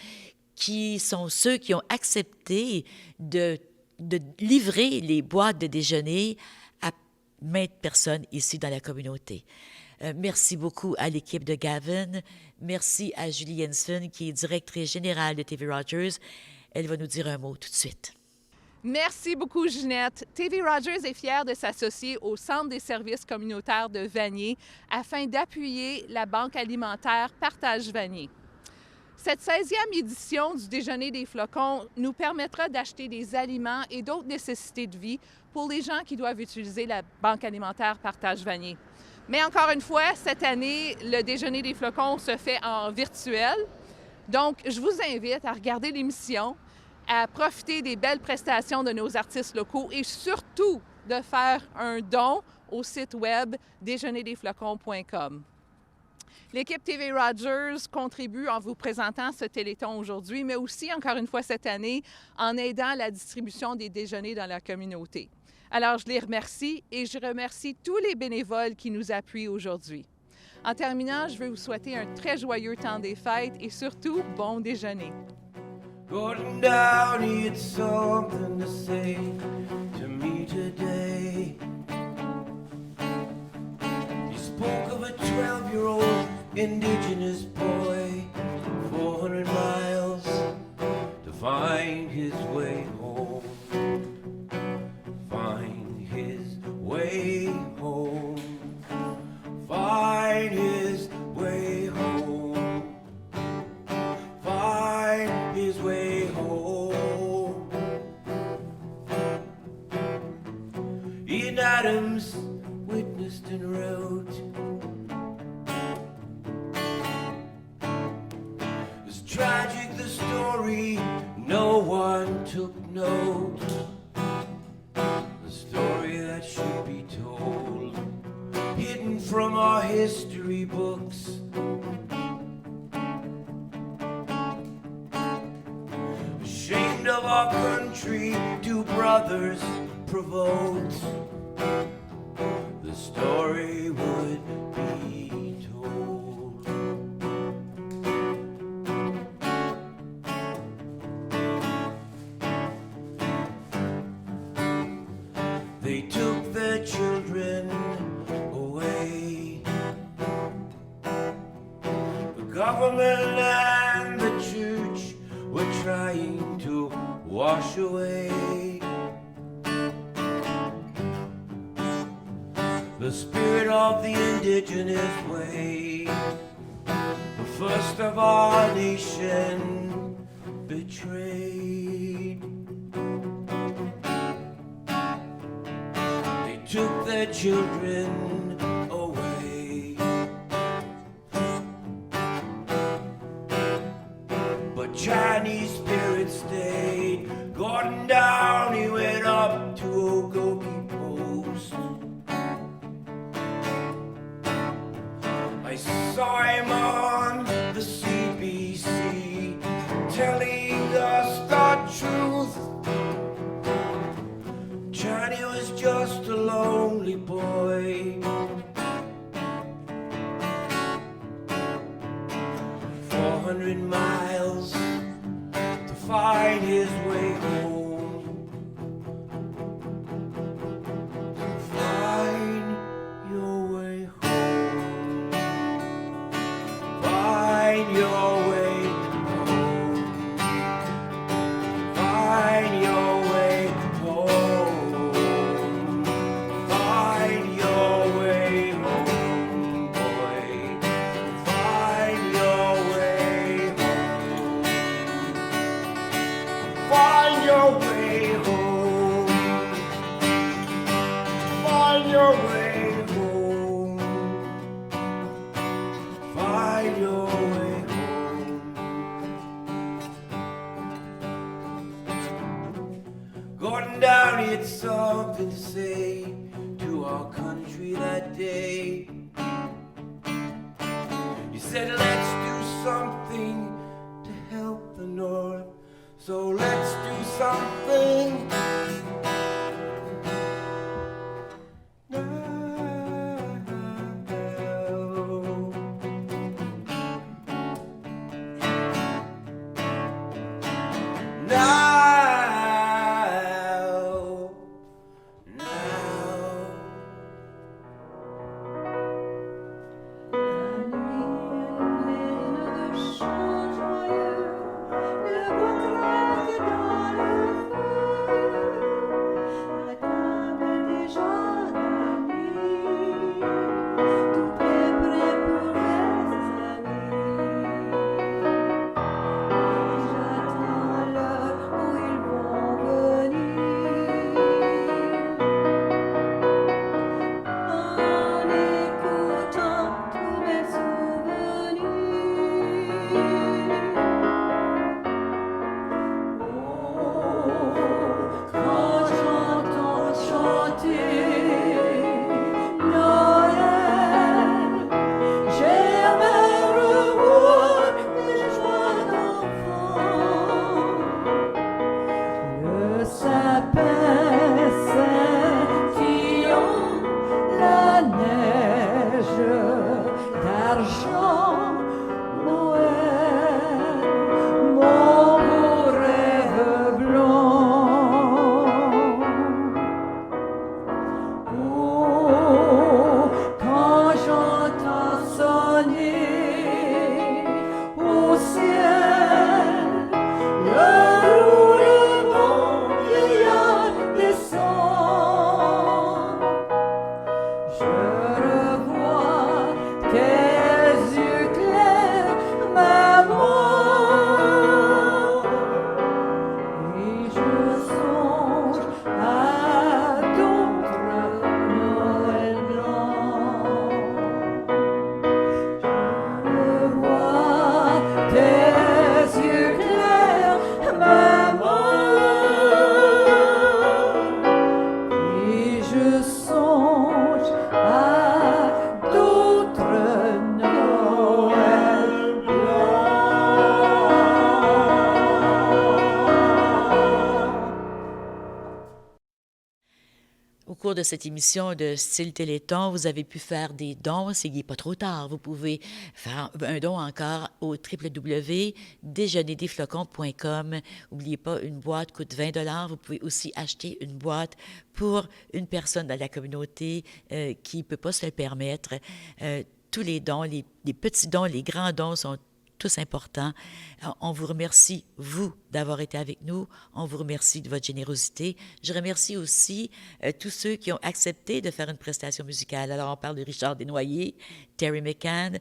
qui sont ceux qui ont accepté de livrer les boîtes de déjeuner à maintes personnes ici dans la communauté. Merci beaucoup à l'équipe de Gavin. Merci à Julie Jensen, qui est directrice générale de TV Rogers. Elle va nous dire un mot tout de suite. Merci beaucoup, Ginette. TV Rogers est fier de s'associer au Centre des services communautaires de Vanier afin d'appuyer la Banque alimentaire Partage Vanier. Cette 16e édition du Déjeuner des flocons nous permettra d'acheter des aliments et d'autres nécessités de vie pour les gens qui doivent utiliser la Banque alimentaire Partage Vanier. Mais encore une fois, cette année, le Déjeuner des flocons se fait en virtuel. Donc, je vous invite à regarder l'émission, à profiter des belles prestations de nos artistes locaux et surtout de faire un don au site web déjeunerdesflocons.com. L'équipe TV Rogers contribue en vous présentant ce Téléthon aujourd'hui, mais aussi, encore une fois cette année, en aidant à la distribution des déjeuners dans la communauté. Alors, je les remercie et je remercie tous les bénévoles qui nous appuient aujourd'hui. En terminant, je veux vous souhaiter un très joyeux temps des fêtes et surtout, bon déjeuner. Gordon Downey had something to say to me today. He spoke of a 12-year-old indigenous boy, 400 miles to find his way home. Find his way home. Find his way home. Find his way home. Ian Adams witnessed and wrote, it's tragic the story, no one took note. The story that should be told, hidden from our history books. Ashamed of our country, two brothers provoked. The story would be told. They took their children away. The government and the church were trying to wash away the spirit of the indigenous way. The first of our nation betrayed. They took their children away. But Chinese spirit stayed. Gordon Downey went up to Ogoki Post. I saw him on the CBC telling us the truth. Johnny was just a lonely boy. 400 miles to find his way home. Find your way home. Find something to say to our country that day. You said, let's do something to help the North. So let's do something. Au cours de cette émission de Style Téléthon, vous avez pu faire des dons. Il n'est pas trop tard. Vous pouvez faire un don encore au www.déjeunerdesflocons.com. N'oubliez pas, une boîte coûte 20 $. Vous pouvez aussi acheter une boîte pour une personne dans la communauté qui ne peut pas se le permettre. Tous les dons, les petits dons, les grands dons sont tous importants. On vous remercie, vous, d'avoir été avec nous. On vous remercie de votre générosité. Je remercie aussi tous ceux qui ont accepté de faire une prestation musicale. Alors, on parle de Richard Desnoyers, Terry McCann,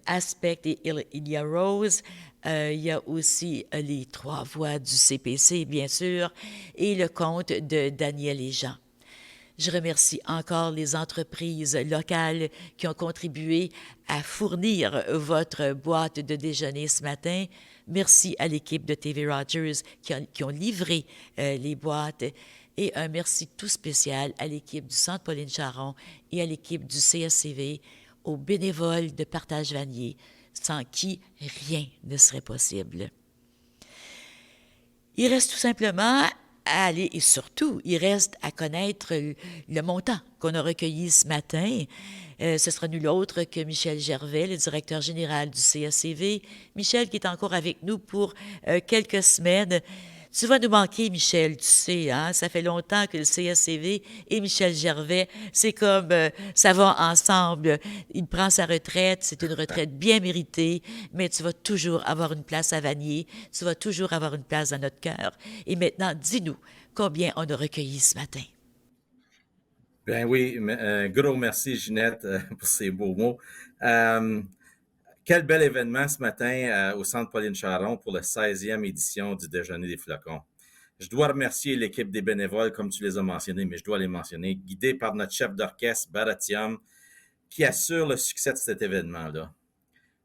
Aspect et Ilia Rose. Il y a aussi les 3 voix du CPC, bien sûr, et le conte de Daniel et Jean. Je remercie encore les entreprises locales qui ont contribué à fournir votre boîte de déjeuner ce matin. Merci à l'équipe de TV Rogers qui ont livré les boîtes. Et un merci tout spécial à l'équipe du Centre Pauline Charon et à l'équipe du CSCV, aux bénévoles de Partage Vanier, sans qui rien ne serait possible. Il reste tout simplement à aller, et surtout, il reste à connaître le montant qu'on a recueilli ce matin. Ce sera nul autre que Michel Gervais, le directeur général du CACV. Michel qui est encore avec nous pour quelques semaines. Tu vas nous manquer, Michel, tu sais, hein? Ça fait longtemps que le CACV et Michel Gervais, c'est comme ça va ensemble. Il prend sa retraite, c'est une retraite bien méritée, mais tu vas toujours avoir une place à Vanier, tu vas toujours avoir une place dans notre cœur. Et maintenant, dis-nous, combien on a recueilli ce matin? Ben oui, gros merci Ginette pour ces beaux mots. Quel bel événement ce matin au Centre Pauline Charon pour la 16e édition du Déjeuner des Flocons. Je dois remercier l'équipe des bénévoles, comme tu les as mentionnés, mais je dois les mentionner, guidés par notre chef d'orchestre, Baratium, qui assure le succès de cet événement-là.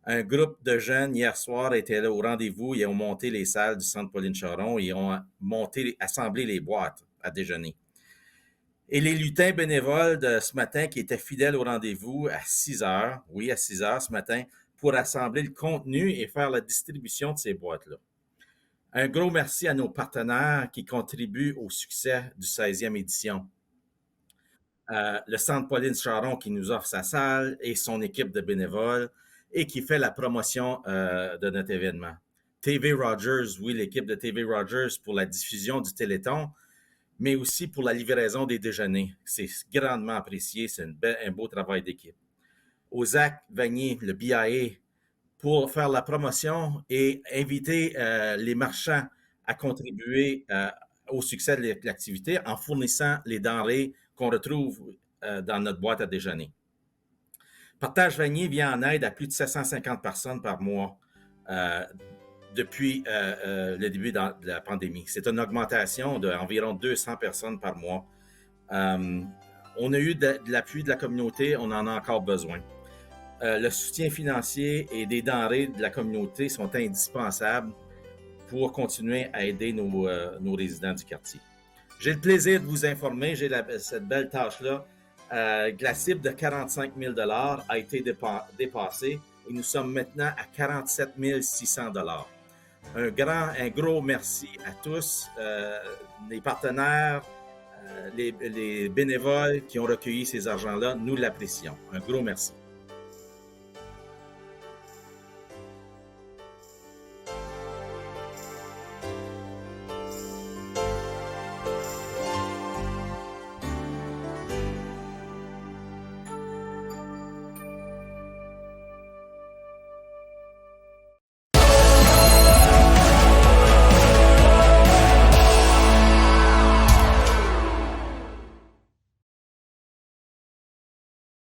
Un groupe de jeunes, hier soir, était là au rendez-vous. Ils ont monté les salles du Centre Pauline Charon et ont assemblé les boîtes à déjeuner. Et les lutins bénévoles de ce matin qui étaient fidèles au rendez-vous à 6 heures, oui, à 6 heures ce matin, pour assembler le contenu et faire la distribution de ces boîtes-là. Un gros merci à nos partenaires qui contribuent au succès du 16e édition. Le Centre Pauline Charon qui nous offre sa salle et son équipe de bénévoles et qui fait la promotion de notre événement. TV Rogers, oui, l'équipe de TV Rogers pour la diffusion du Téléthon, mais aussi pour la livraison des déjeuners. C'est grandement apprécié, c'est un beau travail d'équipe. Au ZAC Vanier, le BIA, pour faire la promotion et inviter les marchands à contribuer au succès de l'activité en fournissant les denrées qu'on retrouve dans notre boîte à déjeuner. Partage Vanier vient en aide à plus de 750 personnes par mois depuis le début de la pandémie. C'est une augmentation d'environ 200 personnes par mois. On a eu de l'appui de la communauté, on en a encore besoin. Le soutien financier et des denrées de la communauté sont indispensables pour continuer à aider nos résidents du quartier. J'ai le plaisir de vous informer, j'ai cette belle tâche-là, que la cible de 45 000 $ a été dépassée et nous sommes maintenant à 47 600 $. Un gros merci à tous, les partenaires, les bénévoles qui ont recueilli ces argents-là. Nous l'apprécions. Un gros merci.